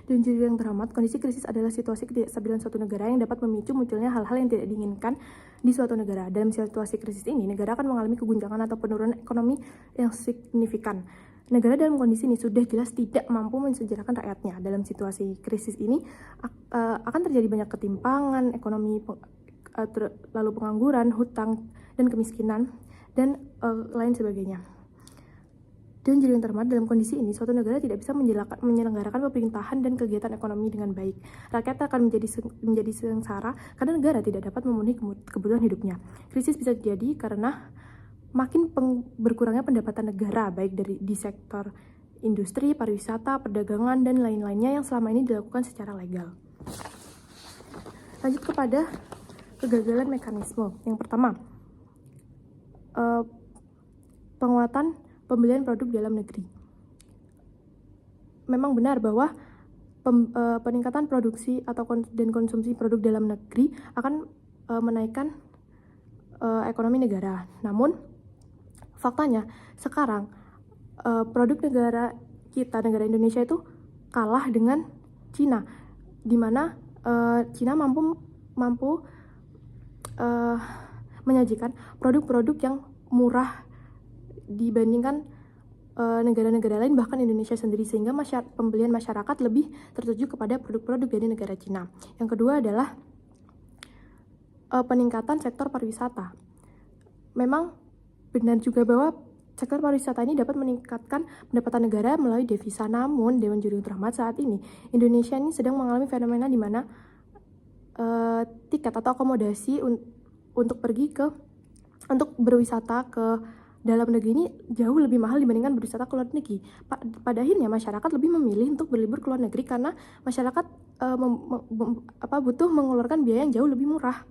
Dan jujur yang teramat, kondisi krisis adalah situasi ketidakstabilan suatu negara yang dapat memicu munculnya hal-hal yang tidak diinginkan di suatu negara. Dalam situasi krisis ini, negara akan mengalami keguncangan atau penurunan ekonomi yang signifikan. Negara dalam kondisi ini sudah jelas tidak mampu mensejahterakan rakyatnya. Dalam situasi krisis ini akan terjadi banyak ketimpangan ekonomi, lalu pengangguran, hutang, dan kemiskinan, dan lain sebagainya. Dan jadi yang terhormat, dalam kondisi ini, suatu negara tidak bisa menyelenggarakan pemerintahan dan kegiatan ekonomi dengan baik. Rakyat akan menjadi sengsara karena negara tidak dapat memenuhi kebutuhan hidupnya. Krisis bisa terjadi karena makin berkurangnya pendapatan negara, baik di sektor industri, pariwisata, perdagangan, dan lain-lainnya yang selama ini dilakukan secara legal. Lanjut kepada kegagalan mekanisme. Yang pertama, penguatan pembelian produk dalam negeri. Memang benar bahwa peningkatan produksi dan konsumsi produk dalam negeri akan menaikkan ekonomi negara. Namun faktanya sekarang produk negara kita, negara Indonesia itu kalah dengan Cina, di mana Cina mampu menyajikan produk-produk yang murah dibandingkan negara-negara lain, bahkan Indonesia sendiri, sehingga pembelian masyarakat lebih tertuju kepada produk-produk dari negara Cina. Yang kedua adalah peningkatan sektor pariwisata. Memang benar juga bahwa sektor pariwisata ini dapat meningkatkan pendapatan negara melalui devisa. Namun, Dewan Juri Terhormat, saat ini Indonesia ini sedang mengalami fenomena di mana tiket atau akomodasi untuk berwisata ke dalam negeri ini jauh lebih mahal dibandingkan berwisata ke luar negeri. Pada akhirnya masyarakat lebih memilih untuk berlibur ke luar negeri karena masyarakat butuh mengeluarkan biaya yang jauh lebih murah.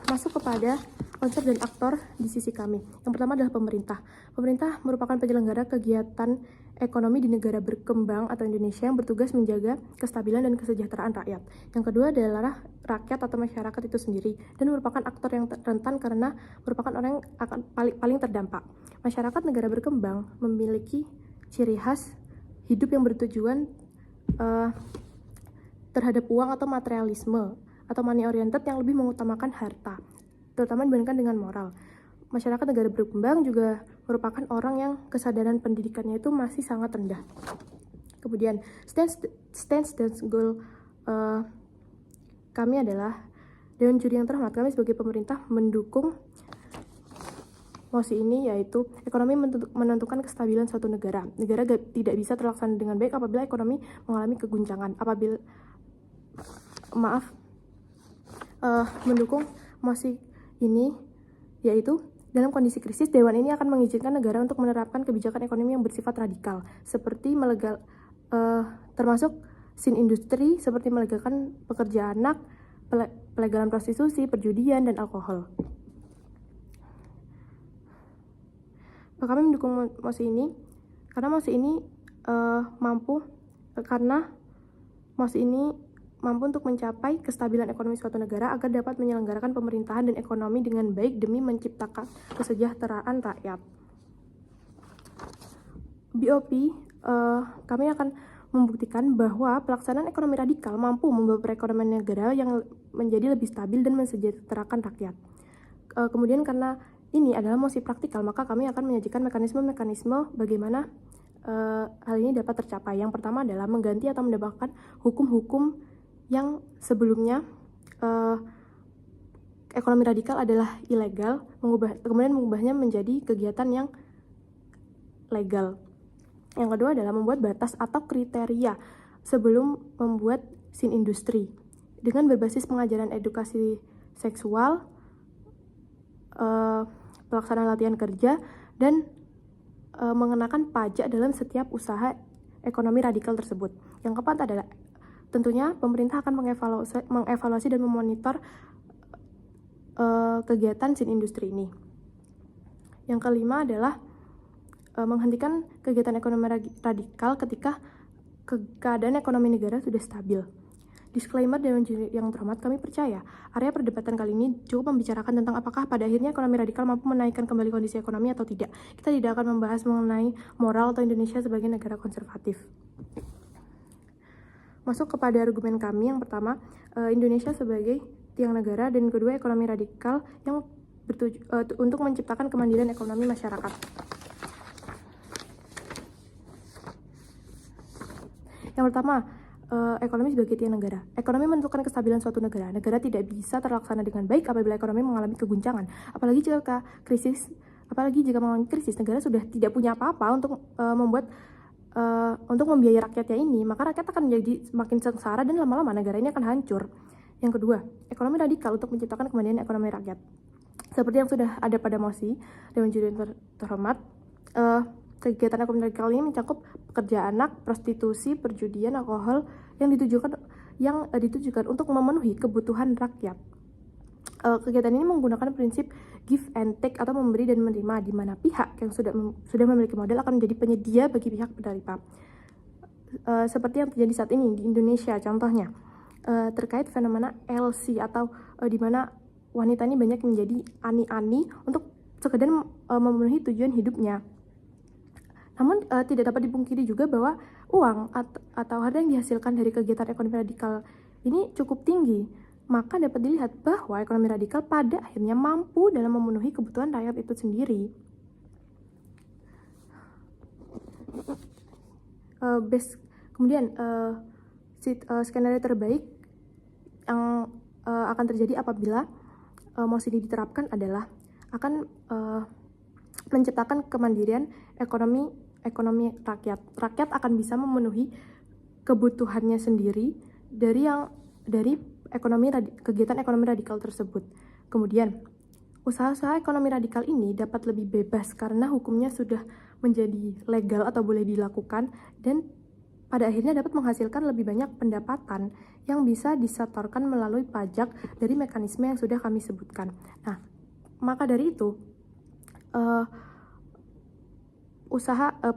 Masuk kepada konsep dan aktor di sisi kami. Yang pertama adalah pemerintah. Pemerintah merupakan penyelenggara kegiatan ekonomi di negara berkembang atau Indonesia yang bertugas menjaga kestabilan dan kesejahteraan rakyat. Yang kedua adalah rakyat atau masyarakat itu sendiri, dan merupakan aktor yang rentan karena merupakan orang yang akan paling terdampak. Masyarakat negara berkembang memiliki ciri khas hidup yang bertujuan terhadap uang atau materialisme atau money oriented yang lebih mengutamakan harta, terutama dibandingkan dengan moral. Masyarakat negara berkembang juga merupakan orang yang kesadaran pendidikannya itu masih sangat rendah. Kemudian stance dan goal kami adalah, Dewan Juri yang Terhormat, kami sebagai pemerintah mendukung mosi ini, yaitu ekonomi menentukan kestabilan suatu negara. Negara tidak bisa terlaksana dengan baik apabila ekonomi mengalami keguncangan. Mendukung mosi ini, yaitu dalam kondisi krisis, Dewan ini akan mengizinkan negara untuk menerapkan kebijakan ekonomi yang bersifat radikal, seperti termasuk sin industri, seperti melegalkan pekerja anak, pelegalan prostitusi, perjudian, dan alkohol. Kami mendukung mosi ini karena mosi ini mampu untuk mencapai kestabilan ekonomi suatu negara agar dapat menyelenggarakan pemerintahan dan ekonomi dengan baik demi menciptakan kesejahteraan rakyat. BOP, kami akan membuktikan bahwa pelaksanaan ekonomi radikal mampu membawa perekonomian negara yang menjadi lebih stabil dan mensejahterakan rakyat. Kemudian karena ini adalah mosi praktikal, maka kami akan menyajikan mekanisme bagaimana hal ini dapat tercapai. Yang pertama adalah mengganti atau mendapatkan hukum-hukum yang sebelumnya ekonomi radikal adalah ilegal, kemudian mengubahnya menjadi kegiatan yang legal. Yang kedua adalah membuat batas atau kriteria sebelum membuat sin industri dengan berbasis pengajaran edukasi seksual, pelaksanaan latihan kerja, dan mengenakan pajak dalam setiap usaha ekonomi radikal tersebut. Yang keempat adalah tentunya pemerintah akan mengevaluasi dan memonitor kegiatan sin industri ini. Yang kelima adalah menghentikan kegiatan ekonomi radikal ketika keadaan ekonomi negara sudah stabil. Disclaimer Dewan Juri yang Terhormat, kami percaya area perdebatan kali ini cukup membicarakan tentang apakah pada akhirnya ekonomi radikal mampu menaikkan kembali kondisi ekonomi atau tidak. Kita tidak akan membahas mengenai moral atau Indonesia sebagai negara konservatif. masuk kepada argumen kami yang pertama, Indonesia sebagai tiang negara, dan kedua ekonomi radikal yang untuk menciptakan kemandirian ekonomi masyarakat. Yang pertama, ekonomi sebagai tiang negara. Ekonomi menentukan kestabilan suatu negara. Negara tidak bisa terlaksana dengan baik apabila ekonomi mengalami keguncangan. Apalagi jika mengalami krisis, negara sudah tidak punya apa-apa untuk membiayai rakyatnya ini, maka rakyat akan menjadi semakin sengsara dan lama-lama negara ini akan hancur. Yang kedua, ekonomi radikal untuk menciptakan kemandirian ekonomi rakyat. Seperti yang sudah ada pada mosi Dewan Juri terhormat, kegiatan ekonomi radikal ini mencakup pekerja anak, prostitusi, perjudian, alkohol yang ditujukan untuk memenuhi kebutuhan rakyat. Kegiatan ini menggunakan prinsip give and take atau memberi dan menerima, di mana pihak yang sudah memiliki modal akan menjadi penyedia bagi pihak penerima. Seperti yang terjadi saat ini di Indonesia contohnya, terkait fenomena LC atau di mana wanita ini banyak menjadi ani-ani untuk sekedar memenuhi tujuan hidupnya. Namun tidak dapat dipungkiri juga bahwa uang atau harta yang dihasilkan dari kegiatan ekonomi radikal ini cukup tinggi. Maka dapat dilihat bahwa ekonomi radikal pada akhirnya mampu dalam memenuhi kebutuhan rakyat itu sendiri. Kemudian skenario terbaik yang akan terjadi apabila mosi ini diterapkan adalah akan menciptakan kemandirian ekonomi rakyat. Rakyat akan bisa memenuhi kebutuhannya sendiri dari kegiatan ekonomi radikal tersebut. Kemudian, usaha-usaha ekonomi radikal ini dapat lebih bebas karena hukumnya sudah menjadi legal atau boleh dilakukan, dan pada akhirnya dapat menghasilkan lebih banyak pendapatan yang bisa disetorkan melalui pajak dari mekanisme yang sudah kami sebutkan. Nah, maka dari itu,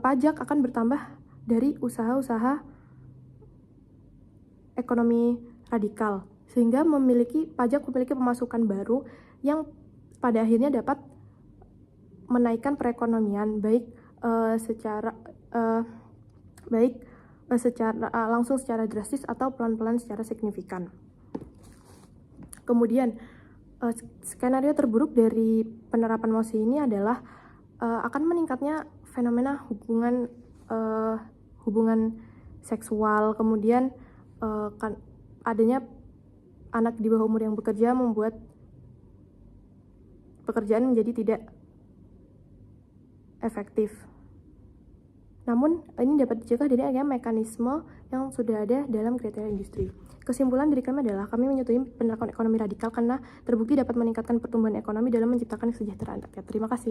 pajak akan bertambah dari usaha-usaha ekonomi radikal, sehingga pajak memiliki pemasukan baru yang pada akhirnya dapat menaikkan perekonomian secara langsung secara drastis atau pelan-pelan secara signifikan. Kemudian skenario terburuk dari penerapan mosi ini adalah akan meningkatnya fenomena hubungan seksual, kemudian adanya anak di bawah umur yang bekerja membuat pekerjaan menjadi tidak efektif. Namun, ini dapat dicegah dari adanya mekanisme yang sudah ada dalam kriteria industri. Kesimpulan dari kami adalah kami menyetujui penerapan ekonomi radikal karena terbukti dapat meningkatkan pertumbuhan ekonomi dalam menciptakan kesejahteraan rakyat. Terima kasih.